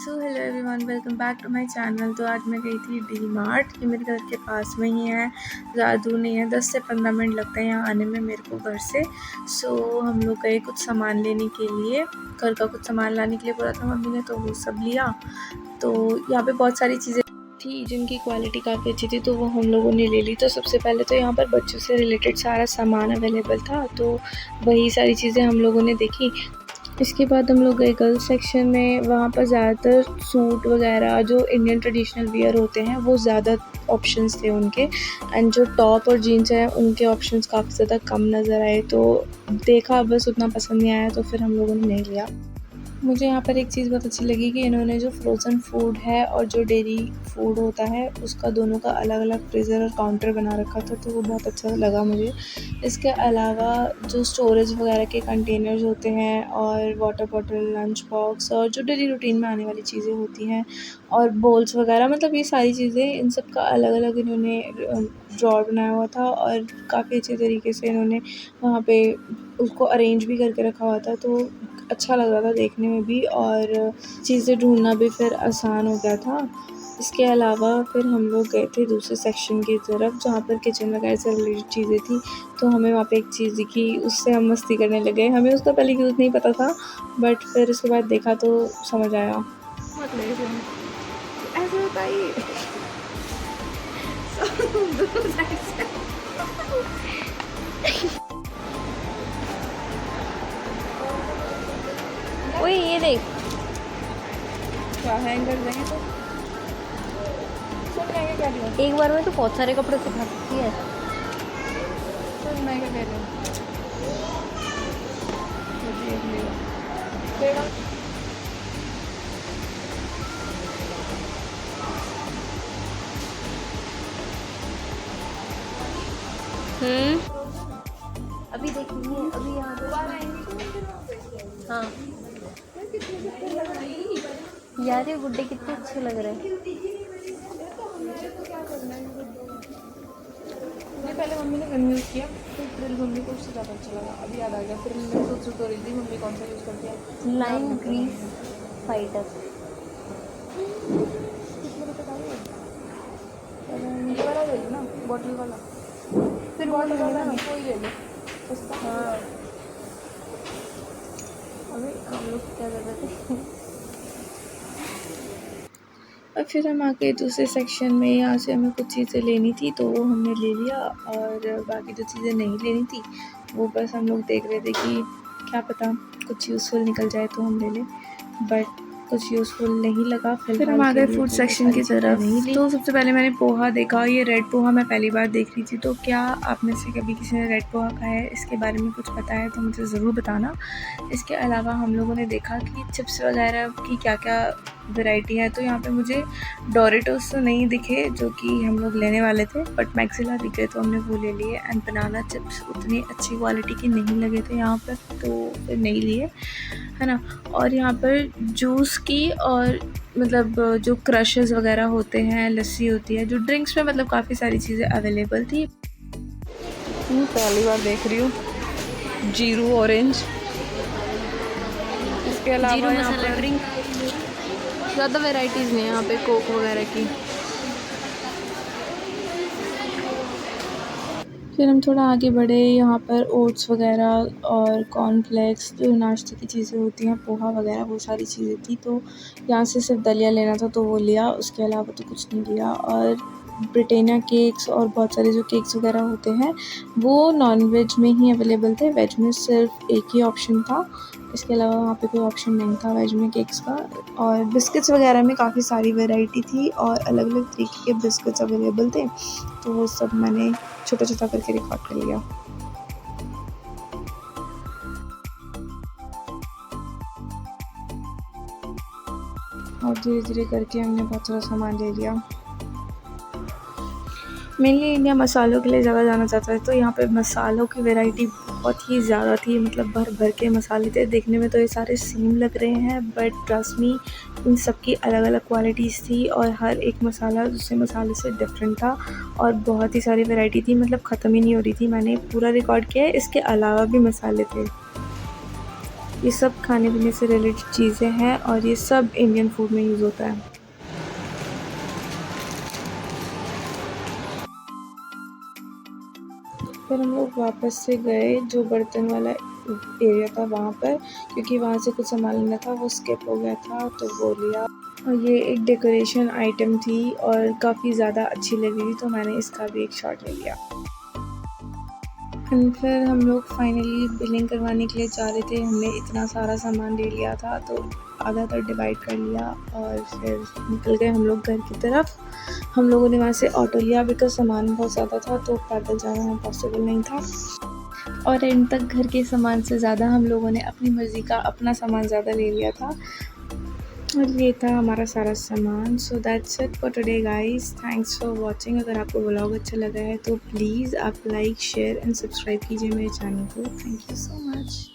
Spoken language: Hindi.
So hello everyone, welcome back to my channel. तो आज मैं गई थी डी मार्ट, ये मेरे घर के पास में ही है, ज़्यादा दूर नहीं है, 10 से 15 मिनट लगते हैं यहाँ आने में मेरे को घर से। सो हम लोग गए कुछ सामान लेने के लिए, घर का कुछ सामान लाने के लिए बोला था मम्मी ने, तो वो सब लिया। तो यहाँ पे बहुत सारी चीज़ें थी जिनकी क्वालिटी काफ़ी अच्छी थी, तो वो हम लोगों ने ले ली। तो सबसे पहले तो यहाँ पर बच्चों से रिलेटेड सारा सामान अवेलेबल था, तो वही सारी चीज़ें हम लोगों ने देखी। इसके बाद हम लोग गए गर्ल्स सेक्शन में, वहाँ पर ज़्यादातर सूट वगैरह जो इंडियन ट्रेडिशनल वियर होते हैं वो ज़्यादा ऑप्शंस थे उनके, एंड जो टॉप और जीन्स हैं उनके ऑप्शंस काफ़ी ज़्यादा कम नज़र आए। तो देखा, बस उतना पसंद नहीं आया, तो फिर हम लोगों ने नहीं लिया। मुझे यहाँ पर एक चीज़ बहुत अच्छी लगी कि इन्होंने जो फ्रोज़न फूड है और जो डेयरी फूड होता है उसका दोनों का अलग अलग फ्रीज़र और काउंटर बना रखा था, तो वो बहुत अच्छा लगा मुझे। इसके अलावा जो स्टोरेज वगैरह के कंटेनर्स होते हैं और वाटर बॉटल, लंच बॉक्स और जो डेली रूटीन में आने वाली चीज़ें होती हैं और बोल्स वगैरह, मतलब ये सारी चीज़ें, इन सब का अलग अलग इन्होंने ड्रॉर बनाया हुआ था और काफ़ी अच्छे तरीके से इन्होंने वहाँ पे उसको अरेंज भी करके रखा हुआ था। तो अच्छा लग रहा था देखने में भी, और चीज़ें ढूंढना भी फिर आसान हो गया था। इसके अलावा फिर हम लोग गए थे दूसरे सेक्शन की तरफ जहाँ पर किचन वगैरह से रिलेटेड चीज़ें थी। तो हमें वहाँ पे एक चीज़ दिखी, उससे हम मस्ती करने लगे। हमें उसका पहले यूज़ नहीं पता था, बट फिर उसके बाद देखा तो समझ आया। मत ले ऐसे होता ही ओए ये देख, क्या हैंग कर देंगे तो सुन मैं क्या कह रही हूँ, एक बार में तो बहुत सारे कपड़े सुखा सकती है। सुन मैं क्या कह रही हूँ, देख लियो देखा। अभी देखेंगे, अभी यहाँ पे हाँ यार ये गुड्डे कितने अच्छे लग रहे हैं। मुझे पहले मम्मी ने गन यूज़ किया, फिर मम्मी को उससे ज़्यादा अच्छा लगा, अभी याद आ गया। फिर मैं सोच रही थी मम्मी कौन सा यूज़ करती है, लाइन ग्रीस फाइटर। ये वाला ले लो ना, बॉटल वाला, फिर बॉटल वो वाला ना, नहीं, कोई ले लो सस्ता। हाँ अभी हम लोग क्या कर रहे थे। और फिर हम आके दूसरे सेक्शन में, यहाँ से हमें कुछ चीज़ें लेनी थी तो वो हमने ले लिया, और बाकी जो चीज़ें नहीं लेनी थी वो बस हम लोग देख रहे थे कि क्या पता कुछ यूज़फुल निकल जाए तो हम ले लें, बट कुछ यूज़फुल नहीं लगा। फिर हम आ गए फूड सेक्शन की तरफ। तो सबसे पहले मैंने पोहा देखा, ये रेड पोहा मैं पहली बार देख रही थी। तो क्या आप में से कभी किसी ने रेड पोहा खाया है, इसके बारे में कुछ पता है तो मुझे ज़रूर बताना। इसके अलावा हम लोगों ने देखा कि चिप्स वगैरह की क्या क्या वैरायटी है। तो यहाँ पे मुझे डोरेटोस तो नहीं दिखे जो कि हम लोग लेने वाले थे, बट मैक्सिला दिखे तो हमने वो ले लिए। एंड बनाना चिप्स उतनी अच्छी क्वालिटी के नहीं लगे थे यहाँ पर, तो फिर नहीं लिए, है ना। और यहाँ पर जूस की और मतलब जो क्रशेस वगैरह होते हैं, लस्सी होती है, जो ड्रिंक्स में मतलब काफ़ी सारी चीज़ें अवेलेबल थी। पहली बार देख रही हूँ जीरो ऑरेंज। इसके अलावा जीरो यहाँ मसाला पर ड्रिंक, ज़्यादा वैरायटीज़ नहीं है यहाँ पे कोक वगैरह की। फिर हम थोड़ा आगे बढ़े, यहाँ पर ओट्स वगैरह और कॉर्नफ्लेक्स, जो नाश्ते की चीज़ें होती हैं, पोहा वगैरह, वो सारी चीज़ें थी। तो यहाँ से सिर्फ दलिया लेना था तो वो लिया, उसके अलावा तो कुछ नहीं लिया। और ब्रिटानिया केक्स और बहुत सारे जो केक्स वगैरह होते हैं वो नॉन वेज में ही अवेलेबल थे, वेज में सिर्फ एक ही ऑप्शन था। इसके अलावा वहाँ पे कोई ऑप्शन नहीं था वेज में केक्स का। और बिस्किट्स वगैरह में काफ़ी सारी वैरायटी थी और अलग अलग तरीके के बिस्किट्स अवेलेबल थे, तो वो सब मैंने छोटा छोटा करके रिकॉर्ड कर लिया। और धीरे धीरे करके हमने बहुत सारा सामान ले लिया। मेनली इंडिया मसालों के लिए ज़्यादा जाना चाहता है, तो यहाँ पे मसालों की वैरायटी बहुत ही ज़्यादा थी, मतलब भर भर के मसाले थे। देखने में तो ये सारे सेम लग रहे हैं, बट ट्रस्ट मी, इन सब की अलग अलग क्वालिटीज़ थी और हर एक मसाला दूसरे मसाले से डिफरेंट था। और बहुत ही सारी वैरायटी थी, मतलब ख़त्म ही नहीं हो रही थी। मैंने पूरा रिकॉर्ड किया है, इसके अलावा भी मसाले थे। ये सब खाने पीने से रिलेटेड चीज़ें हैं और ये सब इंडियन फूड में यूज़ होता है। फिर हम लोग वापस से गए जो बर्तन वाला एरिया था वहाँ पर, क्योंकि वहाँ से कुछ सामान लेना था, वो स्किप हो गया था तो वो लिया। और ये एक डेकोरेशन आइटम थी और काफ़ी ज़्यादा अच्छी लग रही थी तो मैंने इसका भी एक शॉट ले लिया। एंड फिर हम लोग फाइनली बिलिंग करवाने के लिए जा रहे थे। हमने इतना सारा सामान ले लिया था तो आधा तो डिवाइड कर लिया और फिर निकल गए हम लोग घर की तरफ। हम लोगों ने वहाँ से ऑटो लिया बिकॉज सामान बहुत ज़्यादा था तो पैदल जाना पॉसिबल नहीं था। और एंड तक घर के सामान से ज़्यादा हम लोगों ने अपनी मर्ज़ी का अपना सामान ज़्यादा ले लिया था और ये था हमारा सारा सामान। So that's it for today guys, thanks for watching. अगर आपको व्लॉग अच्छा लगा है तो प्लीज़ आप लाइक शेयर एंड सब्सक्राइब कीजिए मेरे चैनल को। Thank you so much.